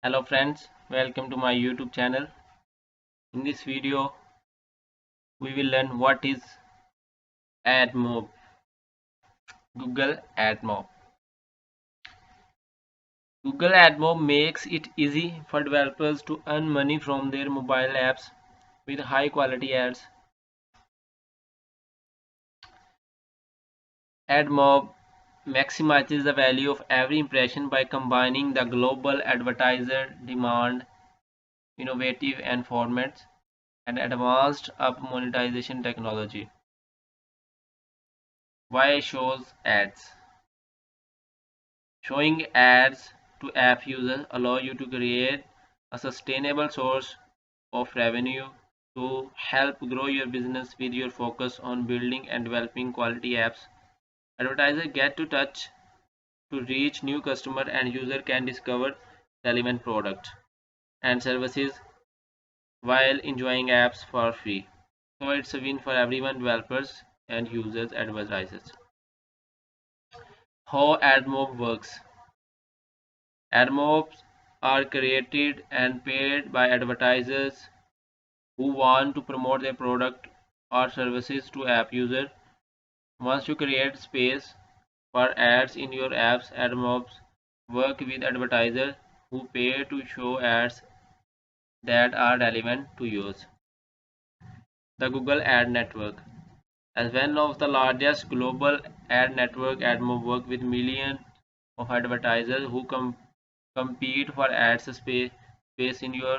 Hello friends, welcome to my YouTube channel. In this video, we will learn what is AdMob, Google AdMob. Google AdMob makes it easy for developers to earn money from their mobile apps with high quality ads. AdMob maximizes the value of every impression by combining the global advertiser demand, innovative and formats, and advanced up monetization technology. Why shows ads? Showing ads to app users allow you to create a sustainable source of revenue to help grow your business with your focus on building and developing quality apps. Advertisers get to touch to reach new customer and user can discover relevant products and services while enjoying apps for free. So it's a win for everyone, developers and users, advertisers. How AdMob works. AdMobs are created and paid by advertisers who want to promote their product or services to app users. Once you create space for ads in your apps, AdMobs work with advertisers who pay to show ads that are relevant to use. The Google Ad Network. As one of the largest global ad network, AdMob work with millions of advertisers who compete for space in your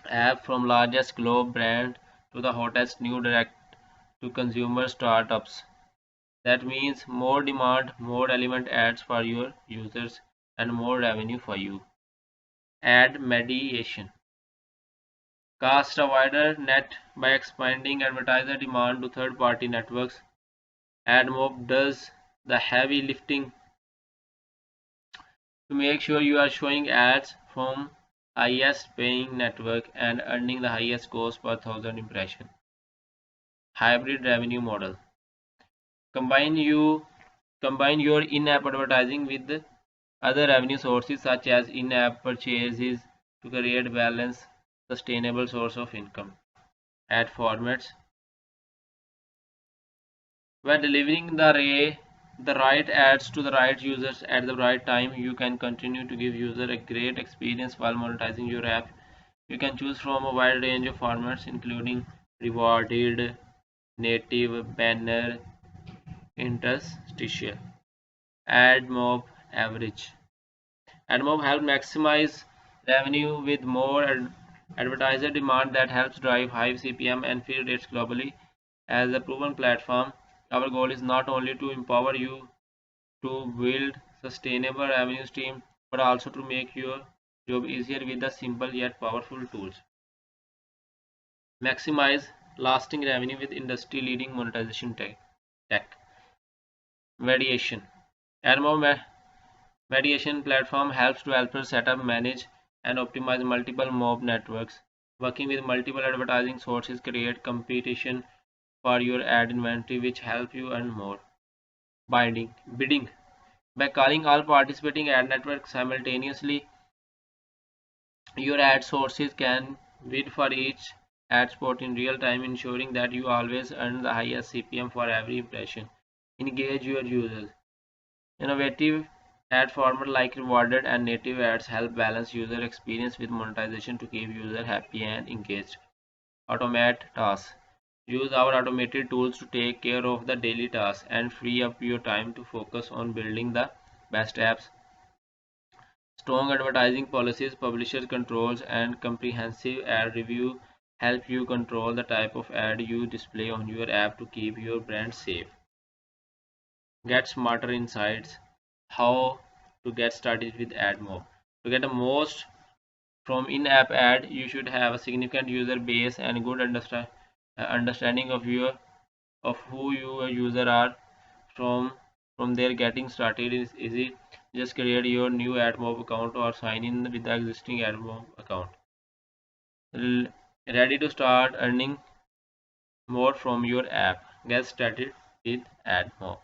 app, from largest global brand to the hottest new direct to consumer startups. That means more demand, more relevant ads for your users, and more revenue for you. Ad mediation. Cast a wider net by expanding advertiser demand to third party networks. AdMob does the heavy lifting to make sure you are showing ads from highest paying network and earning the highest cost per thousand impression. Hybrid revenue model. Combine you combine your in-app advertising with other revenue sources such as in-app purchases to create balanced, sustainable source of income. Ad formats. By delivering the right ads to the right users at the right time, you can continue to give user a great experience while monetizing your app. You can choose from a wide range of formats including rewarded, native, banner, interstitial. AdMob average. AdMob helps maximize revenue with more advertiser demand that helps drive high CPM and fill rates globally. As a proven platform, our goal is not only to empower you to build sustainable revenue stream, but also to make your job easier with the simple yet powerful tools. Maximize lasting revenue with industry-leading monetization tech. Variation. AdMob mediation platform helps developers set up, manage, and optimize multiple mob networks. Working with multiple advertising sources create competition for your ad inventory, which help you earn more. Bidding. By calling all participating ad networks simultaneously, your ad sources can bid for each ad spot in real time, ensuring that you always earn the highest CPM for every impression. Engage your users. Innovative ad format like rewarded and native ads help balance user experience with monetization to keep user happy and engaged. Automate tasks. Use our automated tools to take care of the daily tasks and free up your time to focus on building the best apps. Strong advertising policies, publisher controls, and comprehensive ad review help you control the type of ad you display on your app to keep your brand safe. Get smarter insights. How to get started with AdMob. To get the most from in-app ad, you should have a significant user base and good understanding of who your user are. From there, getting started is easy. Just create your new AdMob account or sign in with the existing AdMob account. Ready to start earning more from your app. Get started with AdMob.